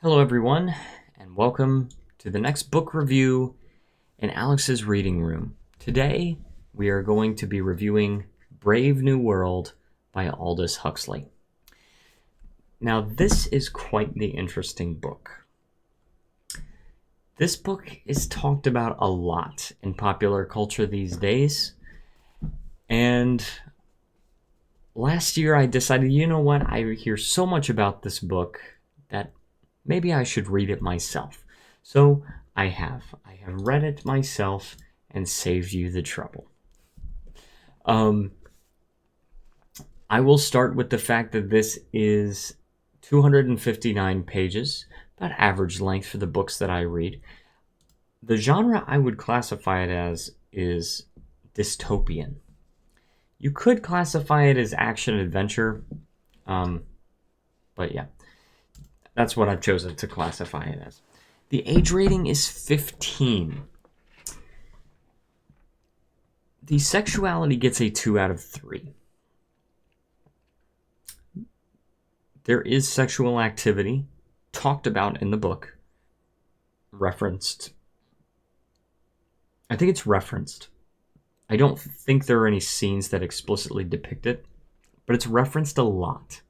Hello, everyone, and welcome to the next book review in Alex's reading room. Today, we are going to be reviewing Brave New World by Aldous Huxley. Now, this is quite the interesting book. This book is talked about a lot in popular culture these days, and last year I decided, you know what, I hear so much about this book that maybe I should read it myself. So I have read it myself and saved you the trouble. I will start with the fact that this is 259 pages, about average length for the books that I read. The genre I would classify it as is dystopian. You could classify it as action adventure, but yeah, that's what I've chosen to classify it as. The age rating is 15. The sexuality gets a 2 out of 3. There is sexual activity talked about in the book, referenced. I think it's referenced. I don't think there are any scenes that explicitly depict it, but it's referenced a lot.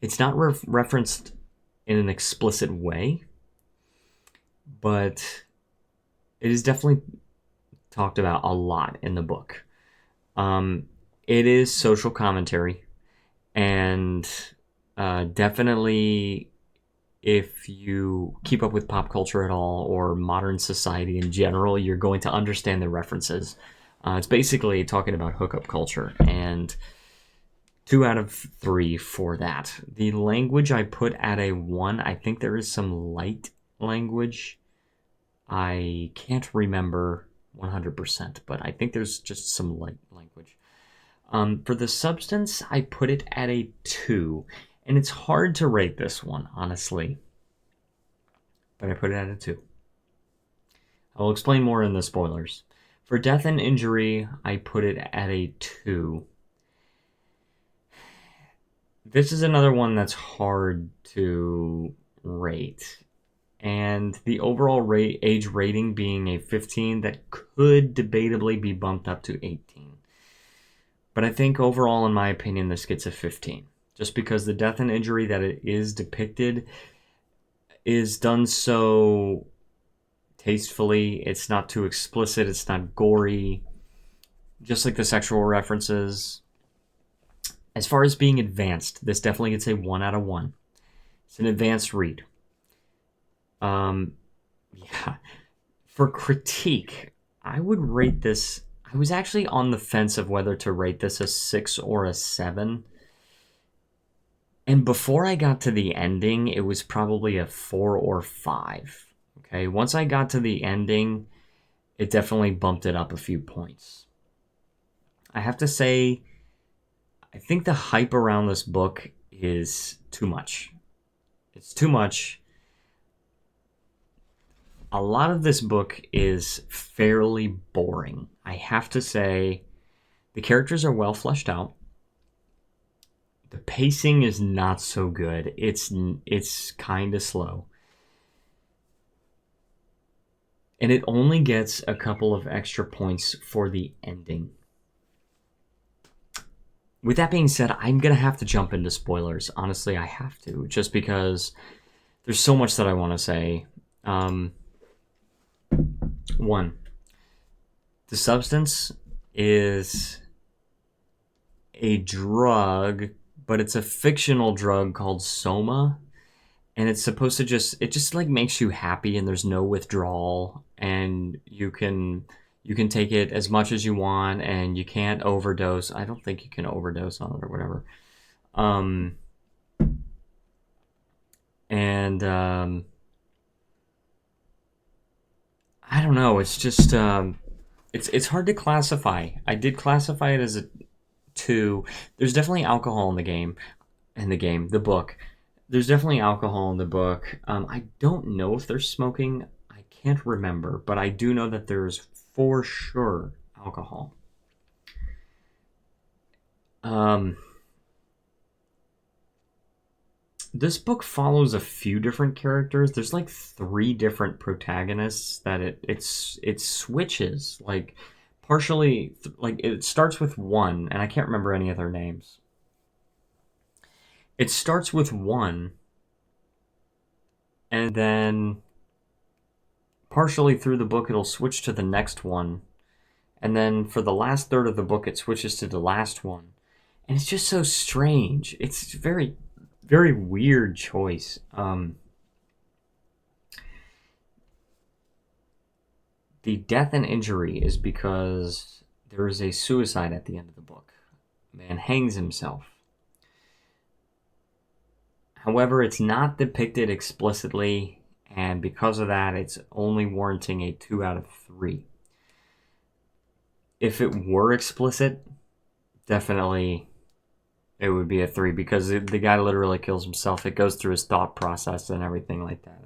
It's not referenced in an explicit way, but it is definitely talked about a lot in the book. It is social commentary, and definitely if you keep up with pop culture at all or modern society in general, you're going to understand the references. It's basically talking about hookup culture, and 2 out of 3 for that. The language I put at a 1. I think there is some light language. I can't remember 100%, but I think there's just some light language. For the substance, I put it at a 2, and it's hard to rate this one, honestly, but I put it at a 2. I will explain more in the spoilers. For death and injury, I put it at a 2. This is another one that's hard to rate, and the overall age rating being a 15, that could debatably be bumped up to 18. But I think overall, in my opinion, this gets a 15. Just because the death and injury that it is depicted is done so tastefully. It's not too explicit. It's not gory. Just like the sexual references. As far as being advanced, this definitely gets a 1 out of 1. It's an advanced read. Yeah. For critique, I would rate this. I was actually on the fence of whether to rate this a 6 or a 7. And before I got to the ending, it was probably a 4 or 5. Okay, once I got to the ending, it definitely bumped it up a few points. I have to say, I think the hype around this book is too much. It's too much. A lot of this book is fairly boring. I have to say, the characters are well fleshed out. The pacing is not so good. It's kind of slow. And it only gets a couple of extra points for the ending. With that being said, I'm going to have to jump into spoilers. Honestly, I have to, just because there's so much that I want to say. 1. The substance is a drug, but it's a fictional drug called Soma, and it's supposed to just like makes you happy, and there's no withdrawal, and you can take it as much as you want, and you can't overdose. I don't think you can overdose on it or whatever. And I don't know. It's just it's hard to classify. I did classify it as a 2. There's definitely alcohol in the game. The book. There's definitely alcohol in the book. I don't know if there's smoking. I can't remember, but I do know that there's for sure alcohol. This book follows a few different characters. There's like three different protagonists that it switches like partially like it starts with one, and I can't remember any of their names. It starts with one, and then partially through the book it'll switch to the next one, and then for the last third of the book it switches to the last one. And it's just so strange. It's very, very weird choice. The death and injury is because there is a suicide at the end of the book. A man hangs himself. However, it's not depicted explicitly, and because of that, it's only warranting a 2 out of 3. If it were explicit, definitely it would be a 3, because the guy literally kills himself. It goes through his thought process and everything like that.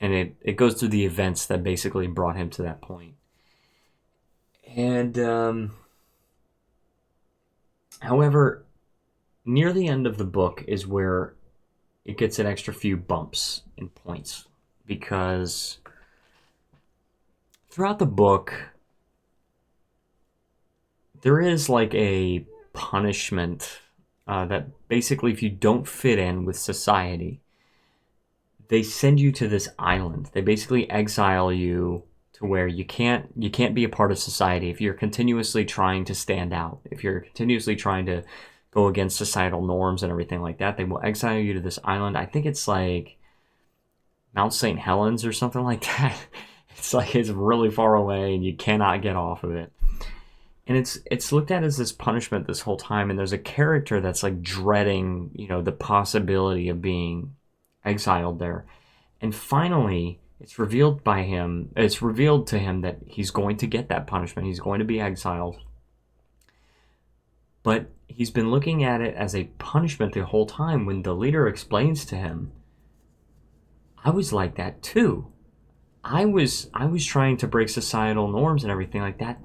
And it goes through the events that basically brought him to that point. And however, near the end of the book is where it gets an extra few bumps in points, because throughout the book there is like a punishment that basically, if you don't fit in with society, they send you to this island. They basically exile you to where you can't be a part of society. If you're continuously trying to stand out, if you're continuously trying to go against societal norms and everything like that, they will exile you to this island. I think it's like Mount St. Helens or something like that. It's like it's really far away and you cannot get off of it. And it's looked at as this punishment this whole time, and there's a character that's like dreading, the possibility of being exiled there. And finally, it's revealed to him that he's going to get that punishment. He's going to be exiled. But he's been looking at it as a punishment the whole time, when the leader explains to him, I was like that too. I was trying to break societal norms and everything like that.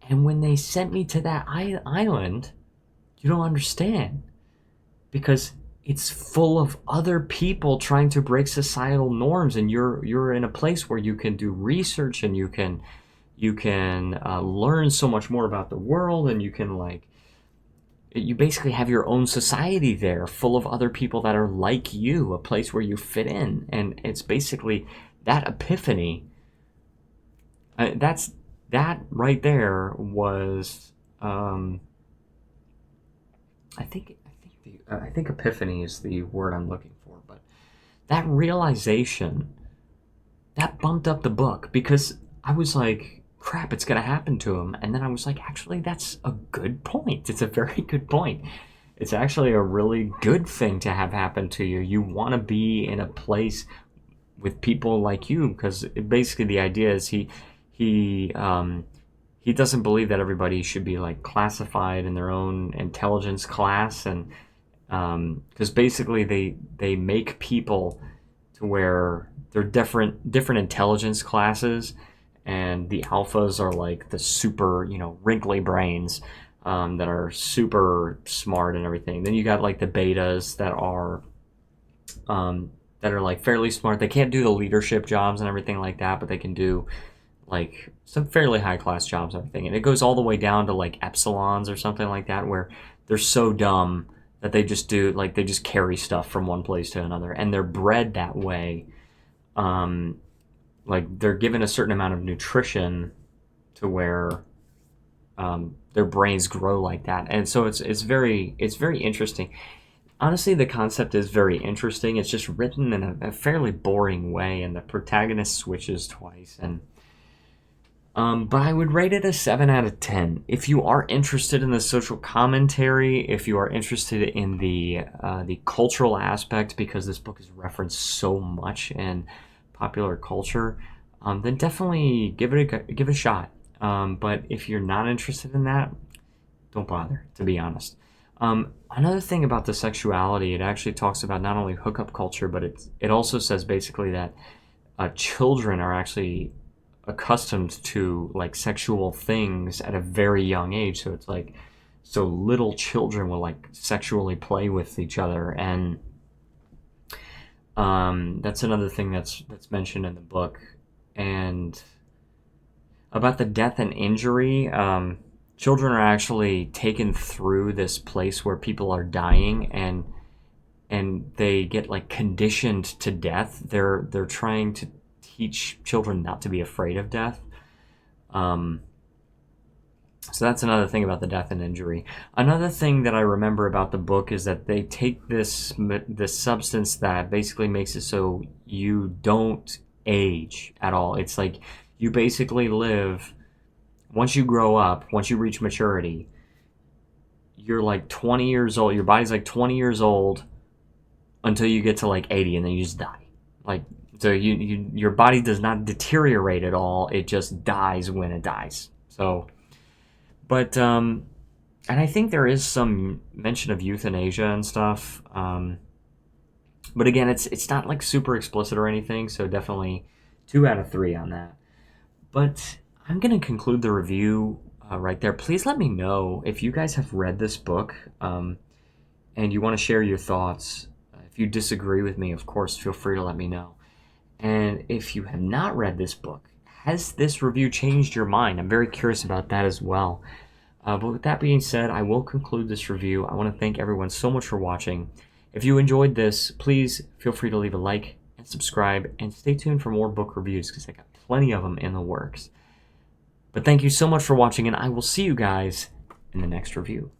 And when they sent me to that island, you don't understand. Because it's full of other people trying to break societal norms, and you're in a place where you can do research, and you can learn so much more about the world, and you basically have your own society there, full of other people that are like you, a place where you fit in. And it's basically that epiphany. That right there was, I think epiphany is the word I'm looking for, but that realization, that bumped up the book, because I was like, crap, it's going to happen to him. And then I was like, actually, that's a good point. It's a very good point. It's actually a really good thing to have happen to you. You want to be in a place with people like you, because basically the idea is he doesn't believe that everybody should be like classified in their own intelligence class, and because basically they make people to where they're different intelligence classes, and the alphas are like the super wrinkly brains that are super smart and everything. Then you got like the betas that are like fairly smart. They can't do the leadership jobs and everything like that, but they can do like some fairly high class jobs and everything. And it goes all the way down to like epsilons or something like that, where they're so dumb that they just carry stuff from one place to another, and they're bred that way. Like they're given a certain amount of nutrition to where their brains grow like that. And so it's very interesting. Honestly, the concept is very interesting. It's just written in a fairly boring way, and the protagonist switches twice. And but I would rate it a 7 out of 10. If you are interested in the social commentary, if you are interested in the cultural aspect, because this book is referenced so much in popular culture, then definitely give it a shot. But if you're not interested in that, don't bother, to be honest. Another thing about the sexuality, it actually talks about not only hookup culture, but it also says basically that children are actually accustomed to like sexual things at a very young age. So it's like so little children will like sexually play with each other. And that's another thing that's mentioned in the book. And about the death and injury, children are actually taken through this place where people are dying, and they get like conditioned to death. They're trying to teach children not to be afraid of death. Um, so that's another thing about the death and injury. Another thing that I remember about the book is that they take this substance that basically makes it so you don't age at all. It's like you basically live, once you grow up, once you reach maturity, you're like 20 years old. Your body's like 20 years old until you get to like 80, and then you just die. Like, so your body does not deteriorate at all. It just dies when it dies. So, but and I think there is some mention of euthanasia and stuff. But again, it's not like super explicit or anything. So definitely 2 out of 3 on that. But I'm gonna conclude the review right there. Please let me know if you guys have read this book, and you want to share your thoughts. If you disagree with me, of course, feel free to let me know. And if you have not read this book, has this review changed your mind? I'm very curious about that as well. But with that being said, I will conclude this review. I want to thank everyone so much for watching. If you enjoyed this, please feel free to leave a like and subscribe, and stay tuned for more book reviews because I got plenty of them in the works. But thank you so much for watching, and I will see you guys in the next review.